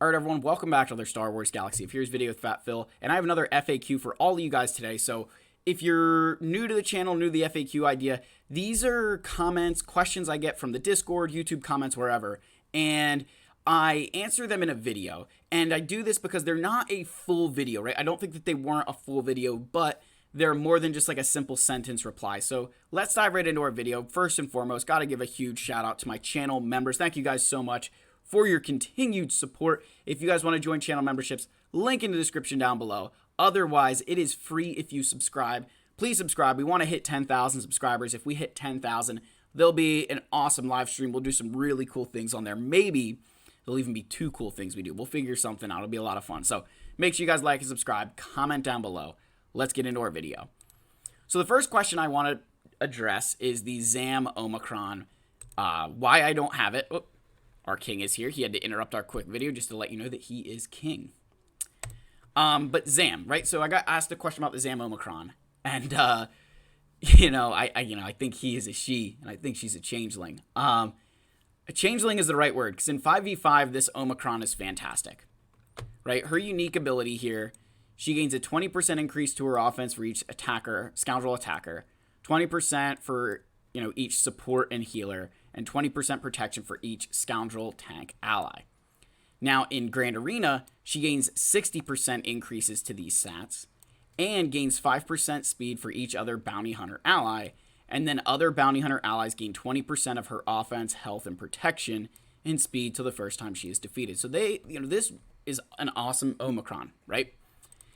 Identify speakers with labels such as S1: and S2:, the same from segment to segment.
S1: Alright everyone, welcome back to another Star Wars Galaxy of Heroes video with Fat Phil, and I have another FAQ for all of you guys today. So if you're new to the channel, new to the FAQ idea, these are comments, questions I get from the Discord, YouTube comments, wherever, and I answer them in a video. And I do this because they're not a full video, right? I don't think that they weren't a full video, but they're more than just like a simple sentence reply. So let's dive right into our video. First and foremost, gotta give a huge shout out to my channel members. Thank you guys so much for your continued support. If you guys want to join channel memberships, link in the description down below. Otherwise, it is free if you subscribe. Please subscribe. We want to hit 10,000 subscribers. If we hit 10,000, there'll be an awesome live stream. We'll do some really cool things on there. Maybe there'll even be 2 cool things we do. We'll figure something out. It'll be a lot of fun. So make sure you guys like and subscribe. Comment down below. Let's get into our video. So the first question I want to address is the Zam Omicron. Why I don't have it. Our king is here. He had to interrupt our quick video just to let you know that he is king. But Zam, right? So I got asked a question about the Zam Omicron, and I think he is a she, and I think she's a changeling. A changeling is the right word, because in 5v5, this Omicron is fantastic, right? Her unique ability here, she gains a 20% increase to her offense for each attacker, scoundrel attacker, 20% for each support and healer, and 20% protection for each scoundrel tank ally. Now, in Grand Arena, she gains 60% increases to these stats, and gains 5% speed for each other bounty hunter ally, and then other bounty hunter allies gain 20% of her offense, health, and protection and speed till the first time she is defeated. So this is an awesome Omicron, right?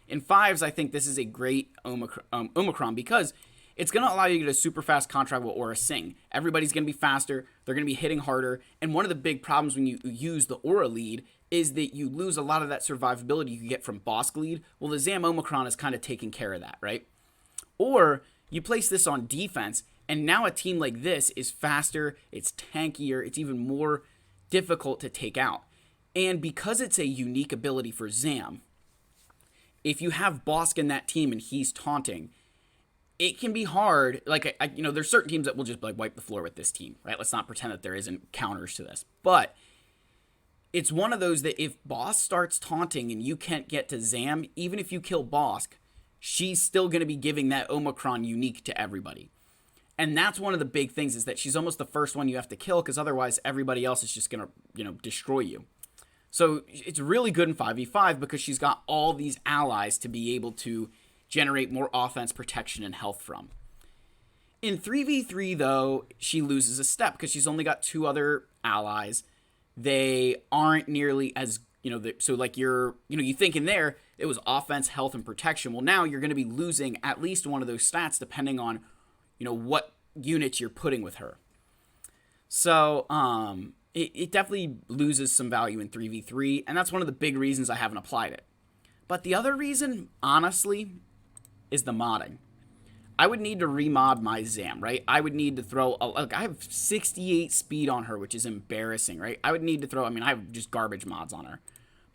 S1: In 5s, I think this is a great Omicron because it's going to allow you to get a super fast contract with Aura Sing. Everybody's going to be faster. They're going to be hitting harder. And one of the big problems when you use the Aura lead is that you lose a lot of that survivability you get from Bosk lead. Well, the Zam Omicron is kind of taking care of that, right? Or you place this on defense, and now a team like this is faster, it's tankier, it's even more difficult to take out. And because it's a unique ability for Zam, if you have Bosk in that team and he's taunting, it can be hard. Like, there's certain teams that will just wipe the floor with this team, right? Let's not pretend that there isn't counters to this. But it's one of those that if Bosk starts taunting and you can't get to Zam, even if you kill Bosk, she's still going to be giving that Omicron unique to everybody. And that's one of the big things, is that she's almost the first one you have to kill, because otherwise everybody else is just going to, destroy you. So it's really good in 5v5 because she's got all these allies to be able to generate more offense, protection, and health from. In 3v3, though, she loses a step because she's only got 2 other allies. They aren't nearly as, so like you think in there, it was offense, health, and protection. Well, now you're going to be losing at least one of those stats depending on, what units you're putting with her. So, it definitely loses some value in 3v3, and that's one of the big reasons I haven't applied it. But the other reason, honestly, is the modding. I would need to remod my Zam, right? I would need to throw, I have 68 speed on her, which is embarrassing, right? I would need to throw, I have just garbage mods on her.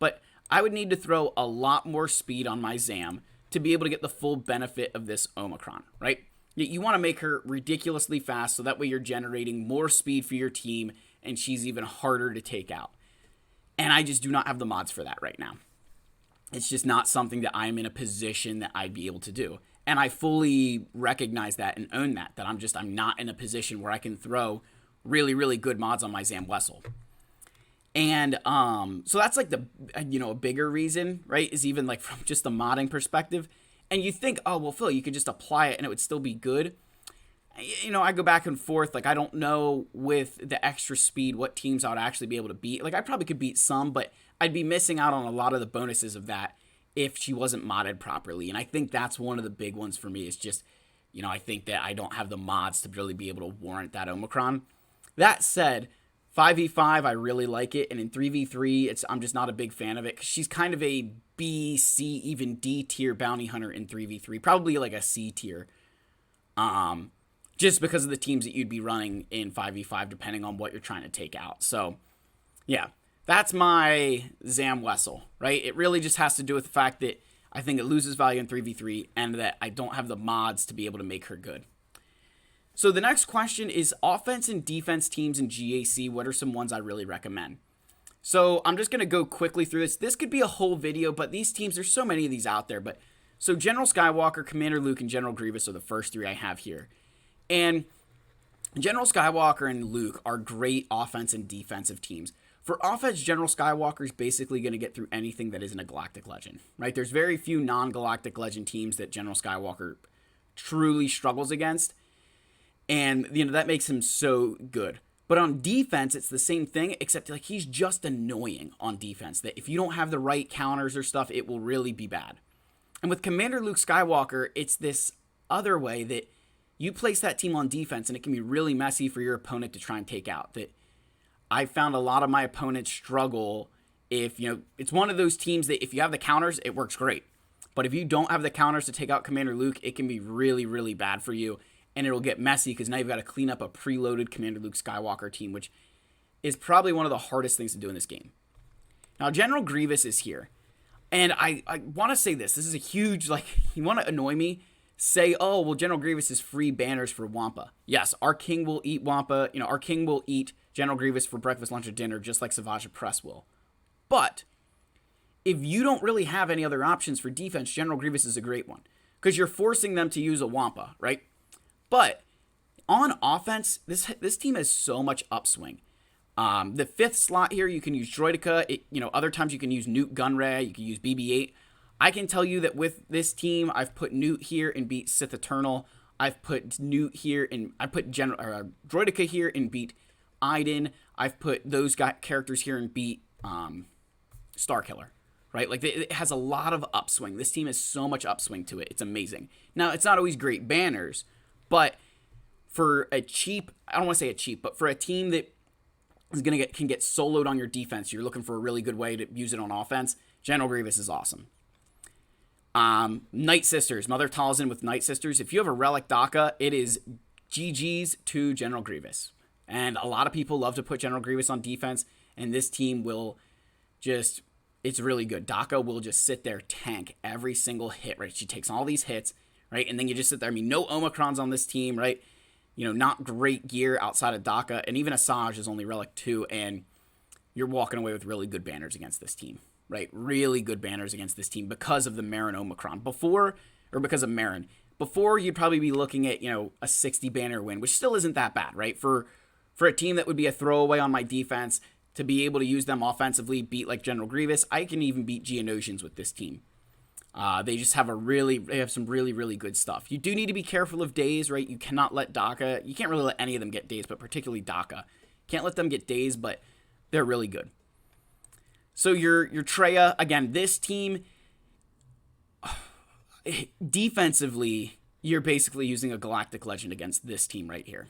S1: But I would need to throw a lot more speed on my Zam to be able to get the full benefit of this Omicron, right? You want to make her ridiculously fast so that way you're generating more speed for your team and she's even harder to take out. And I just do not have the mods for that right now. It's just not something that I'm in a position that I'd be able to do. And I fully recognize that and own that I'm not in a position where I can throw really, really good mods on my Zam Wessel. And so that's like the, a bigger reason, right, is even like from just the modding perspective. And you think, oh, well, Phil, you could just apply it and it would still be good. I go back and forth. Like, I don't know with the extra speed what teams I would actually be able to beat. Like, I probably could beat some, but I'd be missing out on a lot of the bonuses of that if she wasn't modded properly. And I think that's one of the big ones for me, is just, I think that I don't have the mods to really be able to warrant that Omicron. That said, 5v5, I really like it. And in 3v3, I'm just not a big fan of it, because she's kind of a B, C, even D tier bounty hunter in 3v3. Probably like a C tier. Just because of the teams that you'd be running in 5v5, depending on what you're trying to take out. So, yeah. That's my Zam Wessel, right? It really just has to do with the fact that I think it loses value in 3v3 and that I don't have the mods to be able to make her good. So the next question is offense and defense teams in GAC. What are some ones I really recommend? So I'm just going to go quickly through this. This could be a whole video, but these teams, there's so many of these out there. But so General Skywalker, Commander Luke, and General Grievous are the first three I have here. And General Skywalker and Luke are great offense and defensive teams. For offense, General Skywalker is basically going to get through anything that isn't a Galactic Legend, right? There's very few non-Galactic Legend teams that General Skywalker truly struggles against. And, that makes him so good. But on defense, it's the same thing, except like he's just annoying on defense. That if you don't have the right counters or stuff, it will really be bad. And with Commander Luke Skywalker, it's this other way that you place that team on defense, and it can be really messy for your opponent to try and take out. That I found a lot of my opponents struggle if, it's one of those teams that if you have the counters, it works great. But if you don't have the counters to take out Commander Luke, it can be really, really bad for you. And it'll get messy because now you've got to clean up a preloaded Commander Luke Skywalker team, which is probably one of the hardest things to do in this game. Now, General Grievous is here. And I want to say this. This is a huge, you want to annoy me? Say, oh, well, General Grievous is free banners for Wampa. Yes, our king will eat Wampa. Our king will eat General Grievous for breakfast, lunch, or dinner, just like Savage Press will. But if you don't really have any other options for defense, General Grievous is a great one. Because you're forcing them to use a Wampa, right? But on offense, this team has so much upswing. The fifth slot here, you can use Droideka. Other times you can use Newt Gunray. You can use BB-8. I can tell you that with this team, I've put Newt here and beat Sith Eternal. I've put Newt here and I put Droideka here and beat Iden. I've put those characters here and beat Starkiller. Right? It has a lot of upswing. This team has so much upswing to it. It's amazing. Now, it's not always great banners. But for a cheap, I don't want to say a cheap, but for a team that is can get soloed on your defense, you're looking for a really good way to use it on offense, General Grievous is awesome. Night Sisters, Mother Talzin with Night Sisters. If you have a Relic DACA, it is GG's to General Grievous. And a lot of people love to put General Grievous on defense, and this team will just, it's really good. DACA will just sit there, tank every single hit, right? She takes all these hits. Right? And then you just sit there. No Omicrons on this team, right? Not great gear outside of DACA. And even Asajj is only Relic 2. And you're walking away with really good banners against this team, right? Really good banners against this team because of the Marin Omicron. Because of Marin. Before, you'd probably be looking at, a 60 banner win, which still isn't that bad, right? For a team that would be a throwaway on my defense, to be able to use them offensively, beat like General Grievous, I can even beat Geonosians with this team. They just have some really, really good stuff. You do need to be careful of days, right? You cannot let DACA, you can't really let any of them get days, but particularly DACA. Can't let them get days, but they're really good. So your Traya, again, this team, defensively, you're basically using a Galactic Legend against this team right here,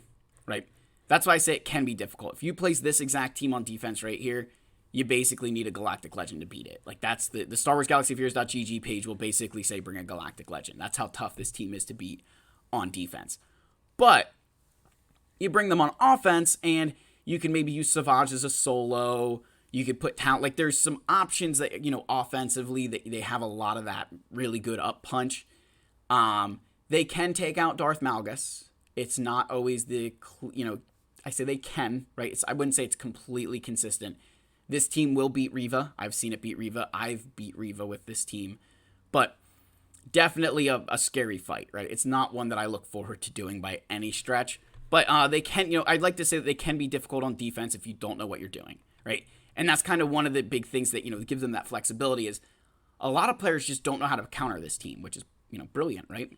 S1: right? That's why I say it can be difficult. If you place this exact team on defense right here, you basically need a Galactic Legend to beat it. That's the Star Wars Galaxy of Heroes.gg page will basically say bring a Galactic Legend. That's how tough this team is to beat on defense. But you bring them on offense, and you can maybe use Savage as a solo. You could put talent. There's some options that, offensively, that they have a lot of that really good up punch. They can take out Darth Malgus. It's not always I say they can, right? I wouldn't say it's completely consistent. This team will beat Reva. I've seen it beat Reva. I've beat Reva with this team. But definitely a scary fight, right? It's not one that I look forward to doing by any stretch. But they can, I'd like to say that they can be difficult on defense if you don't know what you're doing, right? And that's kind of one of the big things that, gives them that flexibility is a lot of players just don't know how to counter this team, which is, brilliant, right?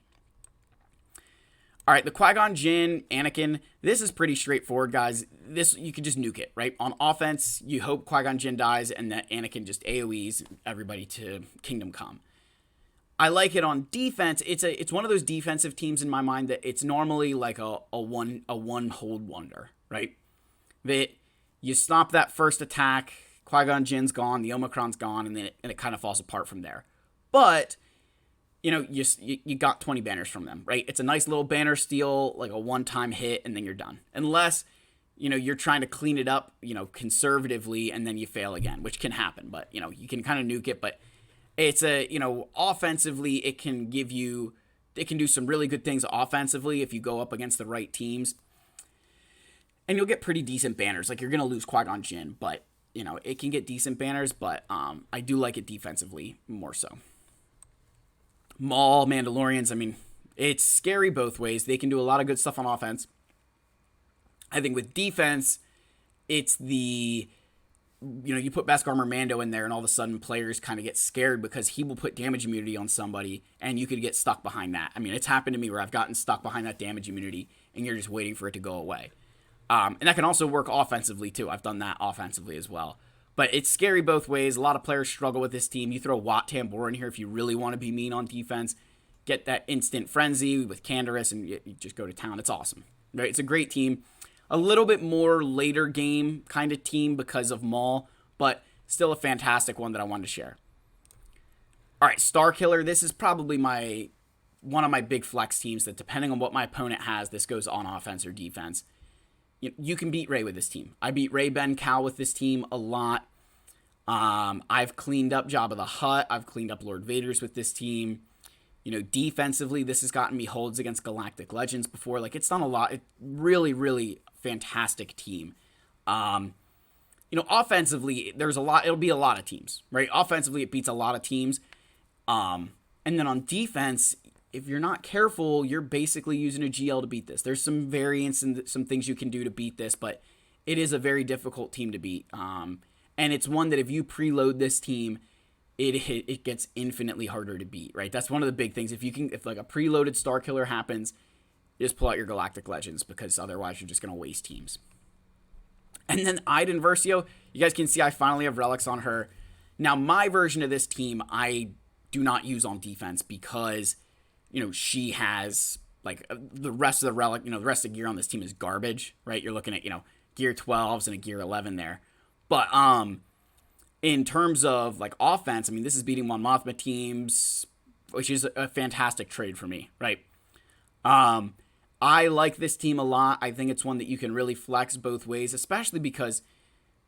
S1: All right, the Qui-Gon Jinn, Anakin, this is pretty straightforward, guys. This, you can just nuke it, right? On offense, you hope Qui-Gon Jinn dies and that Anakin just AoEs everybody to Kingdom Come. I like it on defense. It's one of those defensive teams in my mind that it's normally like a one hold wonder, right? That you stop that first attack, Qui-Gon Jinn's gone, the Omicron's gone, and then it kind of falls apart from there. But you got 20 banners from them, right? It's a nice little banner steal, like a one-time hit, and then you're done. Unless, you're trying to clean it up, conservatively, and then you fail again, which can happen. But, you can kind of nuke it. But it's offensively, it can do some really good things offensively if you go up against the right teams. And you'll get pretty decent banners. Like, you're going to lose Qui-Gon Jinn, but it can get decent banners, but I do like it defensively more so. Maul, Mandalorians, I mean, it's scary both ways. They can do a lot of good stuff on offense. I think with defense, it's you put Beskar Armor Mando in there, and all of a sudden players kind of get scared because he will put damage immunity on somebody, and you could get stuck behind that. I mean, it's happened to me where I've gotten stuck behind that damage immunity, and you're just waiting for it to go away. And that can also work offensively, too. I've done that offensively as well. But it's scary both ways. A lot of players struggle with this team. You throw Wat Tambor in here if you really want to be mean on defense. Get that instant frenzy with Canderous, and you just go to town. It's awesome. Right? It's a great team. A little bit more later game kind of team because of Maul, but still a fantastic one that I wanted to share. All right, Starkiller. This is probably one of my big flex teams that, depending on what my opponent has, this goes on offense or defense. You can beat Rey with this team. I beat Rey Ben Cal with this team a lot. I've cleaned up Jabba the Hutt. I've cleaned up Lord Vader's with this team. Defensively, this has gotten me holds against Galactic Legends before. Like, it's done a lot. It's really, really fantastic team. Offensively, there's a lot. It'll be a lot of teams, right? Offensively, it beats a lot of teams. And then on defense, if you're not careful, you're basically using a GL to beat this. There's some variants and some things you can do to beat this, but it is a very difficult team to beat. And it's one that if you preload this team, it gets infinitely harder to beat, right? That's one of the big things. If like a preloaded Starkiller happens, just pull out your Galactic Legends, because otherwise you're just going to waste teams. And then Iden Versio, you guys can see I finally have relics on her. Now, my version of this team, I do not use on defense because she has, like, the rest of the relic, the rest of the gear on this team is garbage, right? You're looking at, gear 12s and a gear 11 there. But in terms of, like, offense, I mean, this is beating Mon Mothma teams, which is a fantastic trade for me, right? I like this team a lot. I think it's one that you can really flex both ways, especially because,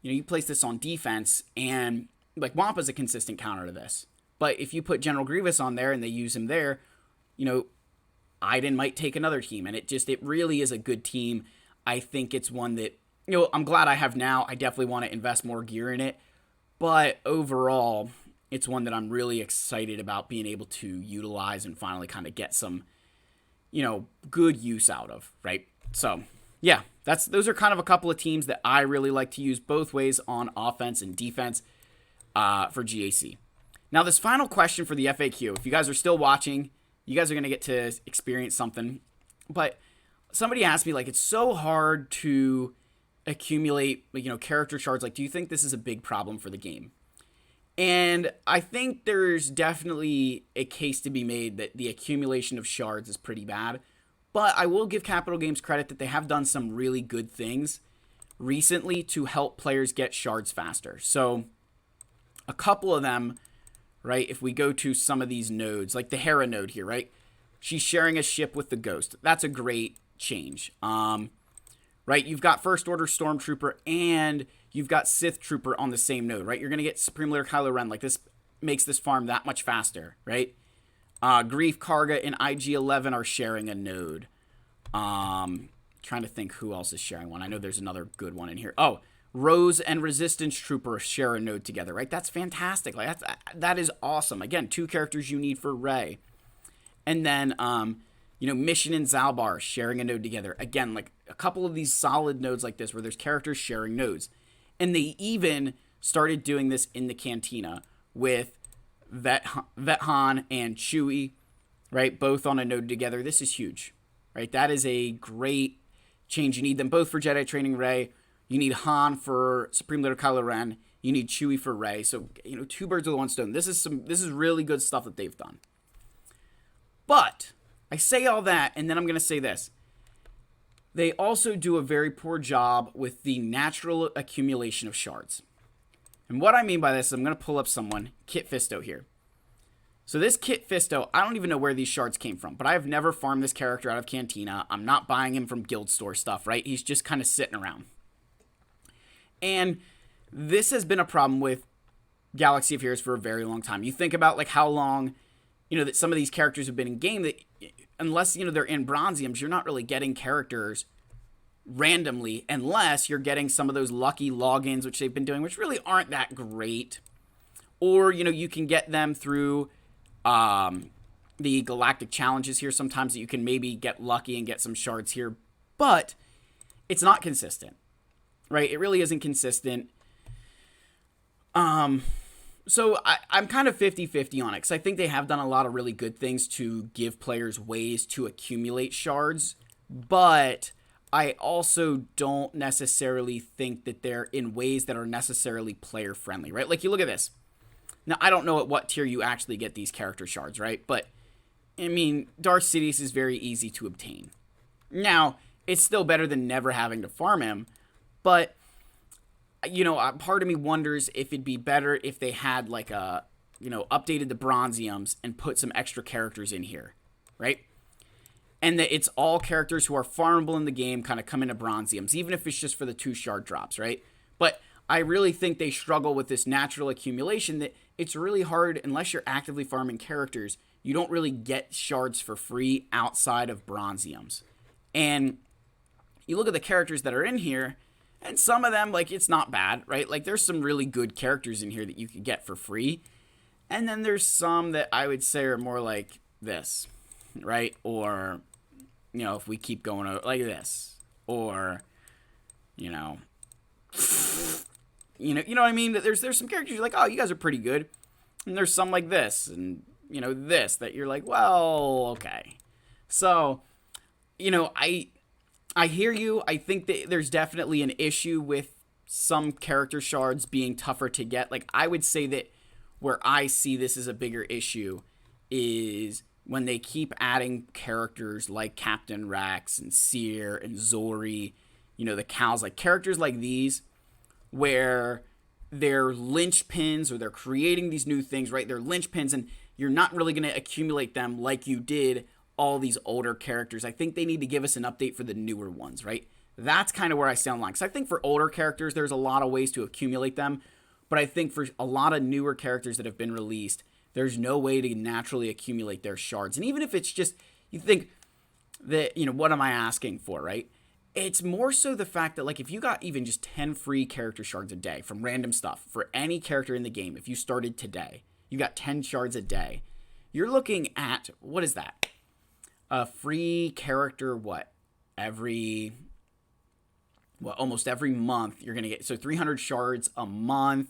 S1: you place this on defense, and, like, Wampa's a consistent counter to this. But if you put General Grievous on there and they use him there, Iden might take another team, and it really is a good team. I think it's one that, I'm glad I have now. I definitely want to invest more gear in it, but overall, it's one that I'm really excited about being able to utilize and finally kind of get some, good use out of, right? So, yeah, those are kind of a couple of teams that I really like to use both ways on offense and defense for GAC. Now, this final question for the FAQ, if you guys are still watching, you guys are going to get to experience something. But somebody asked me, like, it's so hard to accumulate, character shards. Like, do you think this is a big problem for the game? And I think there's definitely a case to be made that the accumulation of shards is pretty bad. But I will give Capital Games credit that they have done some really good things recently to help players get shards faster. So a couple of them, right, if we go to some of these nodes, like the Hera node here, right? She's sharing a ship with the Ghost. That's a great change. Right? You've got First Order Stormtrooper and you've got Sith Trooper on the same node, right? You're going to get Supreme Leader Kylo Ren. Like, this makes this farm that much faster, right? Grief Karga and IG-11 are sharing a node. Trying to think who else is sharing one. I know there's another good one in here. Oh, Rose and Resistance Trooper share a node together, right? That's fantastic. Like, that is awesome. Again, 2 characters you need for Rey. And then, Mission and Zalbar sharing a node together. Again, like, a couple of these solid nodes like this where there's characters sharing nodes. And they even started doing this in the Cantina with Vethan and Chewie, right? Both on a node together. This is huge, right? That is a great change. You need them both for Jedi Training Rey. You need Han for Supreme Leader Kylo Ren. You need Chewie for Rey. So, 2 birds with 1 stone. This is really good stuff that they've done. But I say all that, and then I'm going to say this. They also do a very poor job with the natural accumulation of shards. And what I mean by this is I'm going to pull up someone, Kit Fisto here. So this Kit Fisto, I don't even know where these shards came from, but I've never farmed this character out of Cantina. I'm not buying him from Guild Store stuff, right? He's just kind of sitting around. And this has been a problem with Galaxy of Heroes for a very long time. You think about, like, how long, that some of these characters have been in game, that unless, they're in Bronziums, you're not really getting characters randomly, unless you're getting some of those lucky logins, which they've been doing, which really aren't that great. Or, you can get them through the galactic challenges here sometimes, that you can maybe get lucky and get some shards here. But it's not consistent, right? It really isn't consistent. So I'm kind of 50-50 on it, because I think they have done a lot of really good things to give players ways to accumulate shards, but I also don't necessarily think that they're in ways that are necessarily player friendly, right? Like, you look at this. Now, I don't know at what tier you actually get these character shards, right? But, I mean, Darth Sidious is very easy to obtain. Now, it's still better than never having to farm him, but, part of me wonders if it'd be better if they had, like, updated the Bronziums and put some extra characters in here, right? And that it's all characters who are farmable in the game kind of come into Bronziums, even if it's just for the 2 shard drops, right? But I really think they struggle with this natural accumulation, that it's really hard, unless you're actively farming characters, you don't really get shards for free outside of Bronziums. And you look at the characters that are in here, and some of them, like, it's not bad, right? Like, there's some really good characters in here that you could get for free. And then there's some that I would say are more like this, right? Or, if we keep going like this, or, you know what I mean? There's some characters you're like, oh, you guys are pretty good. And there's some like this, and, this, that you're like, well, okay. So, I hear you. I think that there's definitely an issue with some character shards being tougher to get. Like, I would say that where I see this as a bigger issue is when they keep adding characters like Captain Rex and Seer and Zori, the cows, like characters like these, where they're linchpins, or they're creating these new things, right? They're linchpins, and you're not really going to accumulate them like you did all these older characters. I think they need to give us an update for the newer ones, right? That's kind of where I stand on. Because I think for older characters, there's a lot of ways to accumulate them. But I think for a lot of newer characters that have been released, there's no way to naturally accumulate their shards. And even if it's just, you think that, what am I asking for, right? It's more so the fact that, like, if you got even just 10 free character shards a day from random stuff for any character in the game, if you started today, you got 10 shards a day, you're looking at, what is that? A free character, almost every month you're going to get, so 300 shards a month.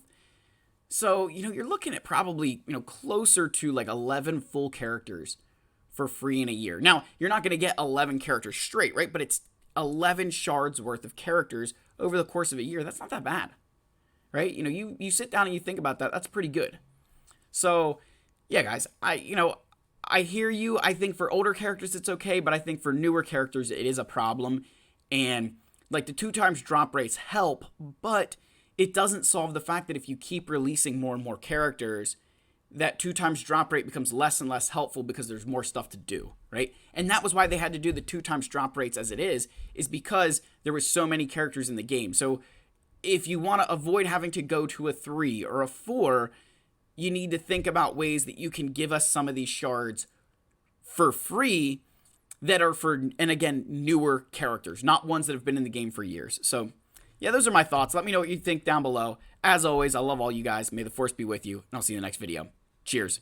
S1: So, you're looking at probably, closer to like 11 full characters for free in a year. Now, you're not going to get 11 characters straight, right? But it's 11 shards worth of characters over the course of a year. That's not that bad, right? You sit down and you think about that. That's pretty good. So, yeah, guys, I hear you. I think for older characters it's okay, but I think for newer characters it is a problem. And like, the 2x drop rates help, but it doesn't solve the fact that if you keep releasing more and more characters, that 2x drop rate becomes less and less helpful because there's more stuff to do, right? And that was why they had to do the 2x drop rates as it is because there was so many characters in the game. So if you want to avoid having to go to a 3 or a 4, you need to think about ways that you can give us some of these shards for free that are for, and again, newer characters, not ones that have been in the game for years. So, yeah, those are my thoughts. Let me know what you think down below. As always, I love all you guys. May the Force be with you, and I'll see you in the next video. Cheers.